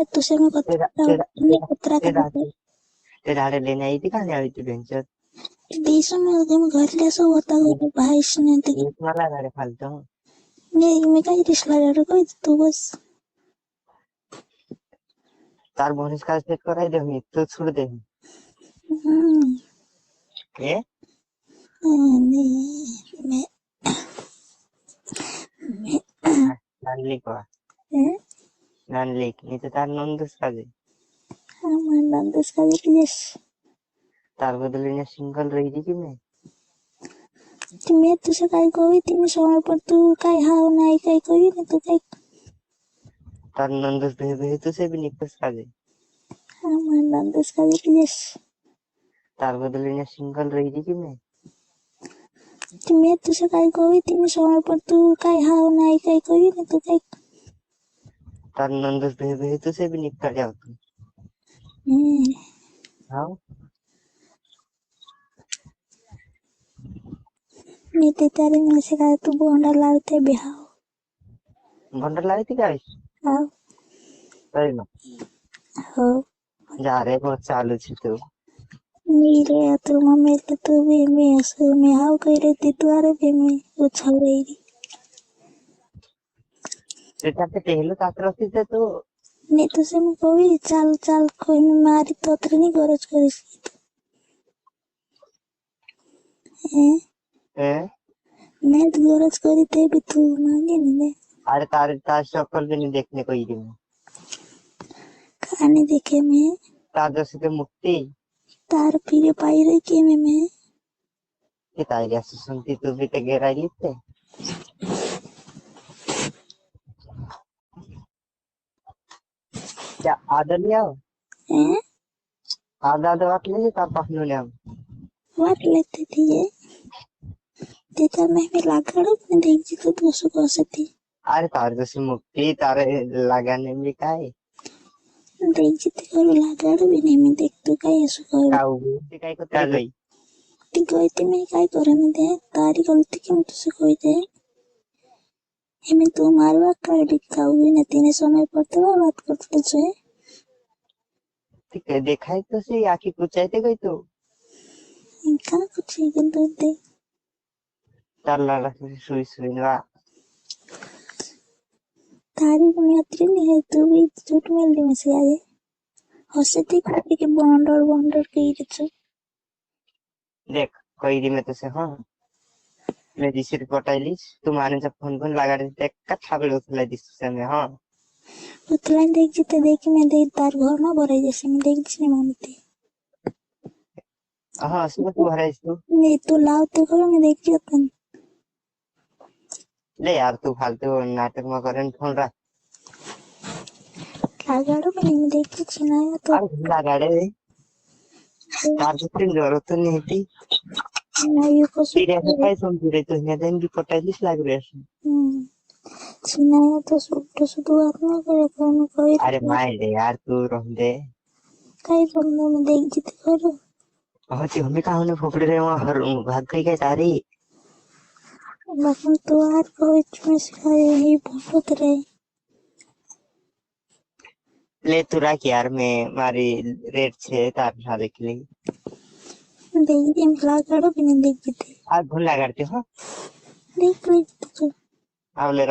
तुझसे मैं तेरा कुत्ता तेरा नहीं तेरा कुतरा का तेरा तेरा आड़े लेने आई थी, कहाँ आई थी बेंचर? देशों में उदम घर ले सो होता है भाई सुने तो एक माला गाड़े फालतू नहीं मैं कहीं रिश्ता लगा कोई तू बस तार बोनिस का सेट कराई दे, मैं तो छोड़ दे ए नहीं मैं नानली को हैं नानली नहीं तो तार नंदुस का दे, हमारे नंदस का भी प्लीज तार बदले ने सिंगल रही थी कि मैं मैं तुझसे कहीं कोई तीन समय पर तू कहीं हाँ नहीं कहीं कोई नहीं तू कहीं तार नंदुस भे तुझे भी निकस का दे, हमारे नंदस का भी प्लीज तार बदले ने सिंगल रही थी कि मैं तुझसे कहीं कोई तीन समय पर तू कहीं हाँ नहीं कहीं कोई नहीं तू कहीं तार नंदुस भे तुझे भी निकल जाओ तुम हाँ मैं तेरे में से कहीं तू बोंडा लाते बिहाव बंडल लाई थी गाइस हाँ सही ना हो जा रहे बहुत चालू छी तू मेरे तू मम्मी तू भी मैं ऐसे में हाउ कह रही थी तू अरे भी मैं उछल रही थी तेरा पे पहले तात्र थी ते तो नहीं तुझसे मैं कोई चाल चाल कोई नहीं मारी तो तेरे नहीं गरज करी हैं हैं मैं तो गरज करी थे भी तू मांगे नहीं अरे तार शक्ल भी नहीं देखने को ही नहीं खाने देखे मैं तार जैसे तो मुक्ति तार फिर पाई रही के मैं कि तार जैसे सुनती तू भी तो गहराई लिखते क्या आदर लिया हैं आधा दवा के लिए तार पहलू ने हम वाट लेते थी ये तेरा मैं लागड़ो मैं देख जी तो तू सुको सकती अरे तार जैसे मुक्ति तारे लगाने में का है देख जी तो लागड़ो भी नहीं मैं देख तू कहीं सुको काऊ भी काय को तार गई ती गई थी मैं काय करे मैं दे तारी गलती क्यों तुझसे कोई दे हमें तू मारवा कर दिखा हुई न तीन समय पर तो बात करते छे ठीक है देखा है तो से आखी कुछ आते गई तो इनका कुछ ही कर दे तार लड़ा से सुई सुई ना तारी को मैं अतरी नहीं है तू भी झूठ मेल दी में से आए हंसे थी कुटी के बॉन्डर के ही छे देख कोई दी में तो से हाँ मैं जिसे रिपोर्ट आई ली तुम आने जब फोन लगा रहे थे का थाबड़ उठला दिस से मैं हाँ उतलाइन देख जीते देख मैं देख तार घर ना भराई जैसे मैं देख जिसने मानती हाँ सुबह तू भरा इसको नहीं तो लाओ तो करो मैं देख जी अपन ले यार तू फालतू नाटक में करन फोन रख लागड़ो भी नहीं मैं देख जी चिनाया तो अरे लगा रे तार तो तीन जरूरत तो नहीं थी ना यू को तेरे से सुट काय सुन रहे तो यहाँ दिन रिपोर्ट आई ली लग रही है चिनाया तो सुट बात ना करे कोई कोई अरे माय रे यार तू रह दे कई बंदों में देख जीते करो बहुत ही हमें कहाँ ने फोकड़े रहे वहाँ हर भाग गई क्या तारी बसन तो आज कोई में सिखाए यही बहुत रहे ले तू रख यार मैं मारी रेट छे तार सारे के लिए देख जी मिला करो भी नहीं देख जीते आज भूल करते हो देख लो अब ले